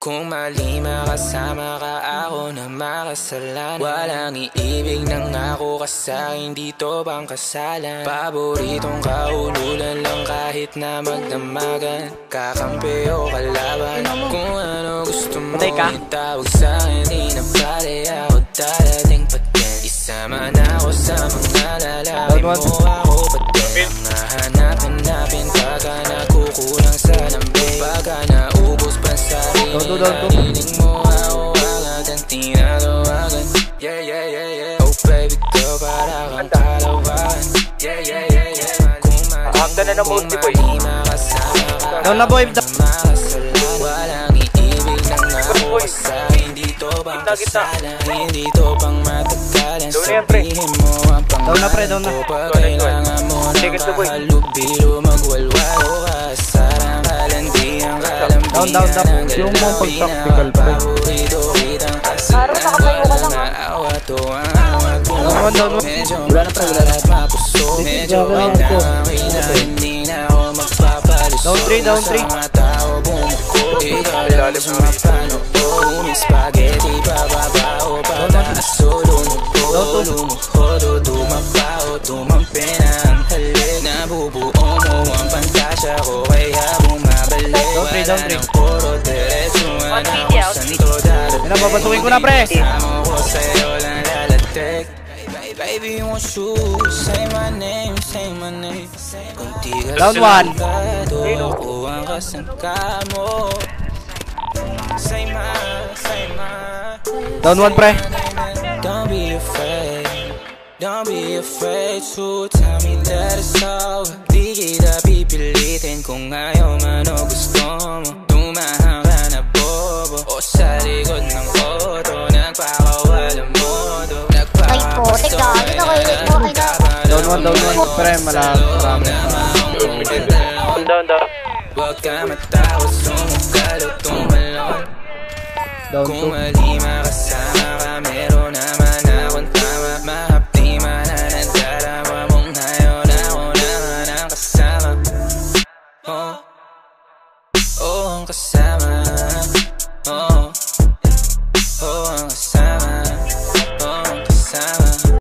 Kung mali makasama ka, ako na makasalanan. Walang iibig ng ako ka sa'kin, dito bang kasalan? Paboritong kaululan lang kahit na magdamagan. Kakampi o kalaban, kung ano gusto mo itawag sa'kin. Di na pala ako darating pa din. Isama na ako sa mga lalaki mo, ako pa din. Ang hanap-hanapin pagka nakukulang sa lambing. Pagka naubos pa sa hiniling mo, ako agad ang tinatawagan. Yeah, yeah, yeah, yeah. Oh baby girl, para kang kalawakan. Yeah, yeah, yeah, yeah. Hanggang na ng multi-boy. Down na boy. Walang iibig ng ako sa'kin, dito bang kasalan? Hindi to pang matagalan, sabihin mo ang pangalan ko. Pag kailangan mo ng kahalubilo, magwalwal o kasarang kalandiang kalambinan. Yung mga pag-tactical pa. Paborito kitang kasalanan. Naawa to ang awat mo. Medyo makalat mapuso, medyo inangin na hindi na ako magpapaluso. Down 3. Mga tao bumuko, ikaw lang sa mapano. Spaghetti bababa o pataas o lumuho, lumuho, dumapao, tumampi na ang halik. Nabubuo mo ang pantasya ko, kaya bumabalik. Wala ng puro diretso, ano ko santo darating. Babasukin ko na pre. Kasama ko sa'yo lang lalatik. Baby, won't you say my name, say my name. Kung di ka salgado, ako ang kasangka mo. Say my. Down 1 pre. Don't be afraid. Don't be afraid to tell me that it's over. Di kita pipilitin kung ayaw man o gusto mo. Tumahang ka na bobo o sa likod ng auto. Nagpakawalang modo. Down 1 pre. Malapit. Down. Huwag ka matawag, sumukal o tumalon. Kung mali makasama ka, meron naman akong tama. Mahapdi man na nadarama mong ngayon, ako naman ang kasama. Oh, ang kasama.